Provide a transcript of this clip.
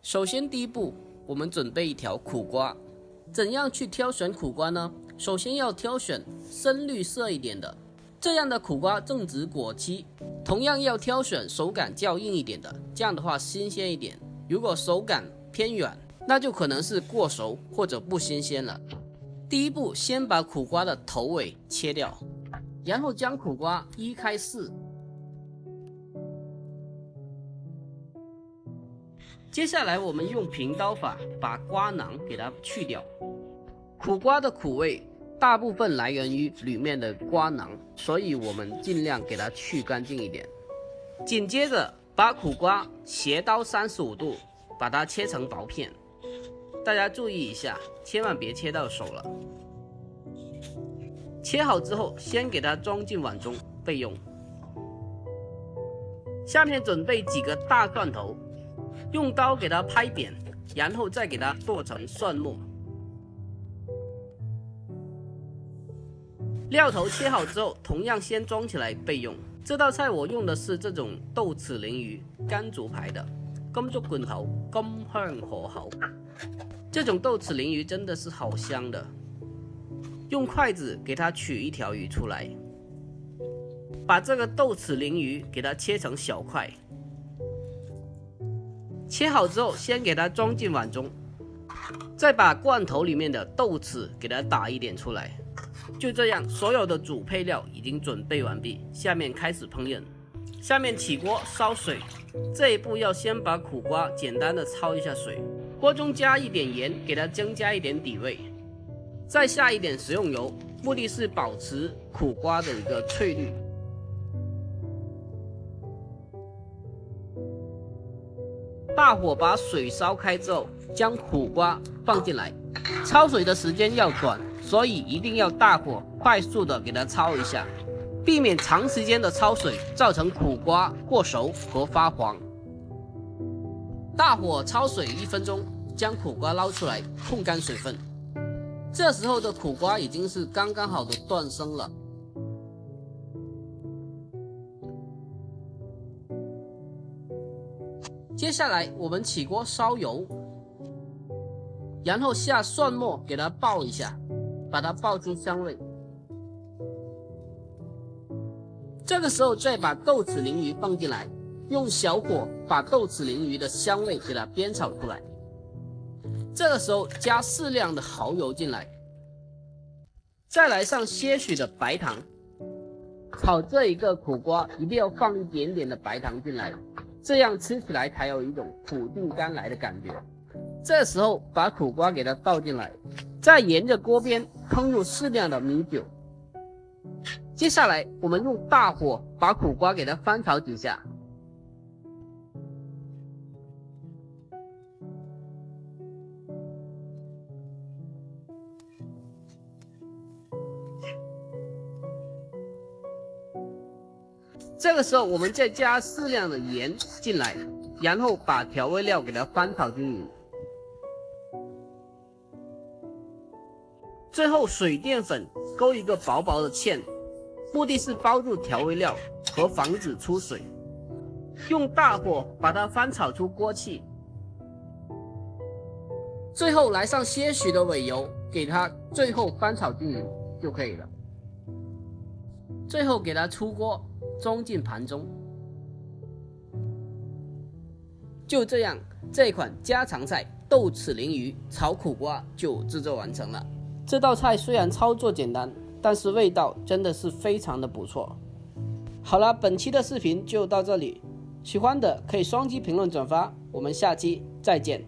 首先第一步，我们准备一条苦瓜。怎样去挑选苦瓜呢？首先要挑选深绿色一点的，这样的苦瓜正值果期。同样要挑选手感较硬一点的，这样的话新鲜一点。如果手感偏软，那就可能是过熟或者不新鲜了。第一步，先把苦瓜的头尾切掉，然后将苦瓜一开四。接下来我们用平刀法把瓜囊给它去掉。苦瓜的苦味大部分来源于里面的瓜囊，所以我们尽量给它去干净一点。紧接着把苦瓜斜刀35度把它切成薄片，大家注意一下，千万别切到手了。切好之后，先给它装进碗中备用。下面准备几个大蒜头，用刀给它拍扁，然后再给它剁成蒜末。料头切好之后，同样先装起来备用。这道菜我用的是这种豆豉鲮鱼甘竹牌的，金竹罐頭，金香河口。这种豆豉鲮鱼真的是好香的。用筷子给它取一条鱼出来，把这个豆豉鲮鱼给它切成小块。切好之后，先给它装进碗中，再把罐头里面的豆豉给它打一点出来。就这样，所有的主配料已经准备完毕，下面开始烹饪。下面起锅烧水，这一步要先把苦瓜简单的焯一下水，锅中加一点盐，给它增加一点底味，再下一点食用油，目的是保持苦瓜的一个翠绿。大火把水烧开之后，将苦瓜放进来，焯水的时间要短，所以一定要大火快速的给它焯一下，避免长时间的焯水造成苦瓜过熟和发黄。大火焯水1分钟，将苦瓜捞出来，控干水分。这时候的苦瓜已经是刚刚好的断生了。接下来我们起锅烧油，然后下蒜末给它爆一下，把它爆出香味。这个时候再把豆豉鲮鱼放进来，用小火把豆豉鲮鱼的香味给它煸炒出来。这个时候加适量的蚝油进来，再来上些许的白糖。炒这一个苦瓜一定要放一点点的白糖进来，这样吃起来才有一种苦尽甘来的感觉。这时候把苦瓜给它倒进来，再沿着锅边烹入适量的米酒。接下来我们用大火把苦瓜给它翻炒几下。这个时候我们再加适量的盐进来，然后把调味料给它翻炒均匀。最后水淀粉勾一个薄薄的芡，目的是包住调味料和防止出水。用大火把它翻炒出锅气。最后来上些许的尾油，给它最后翻炒均匀就可以了。最后给它出锅，装进盘中。就这样，这款家常菜豆豉鲮鱼炒苦瓜就制作完成了。这道菜虽然操作简单，但是味道真的是非常的不错。好了，本期的视频就到这里，喜欢的可以双击评论转发，我们下期再见。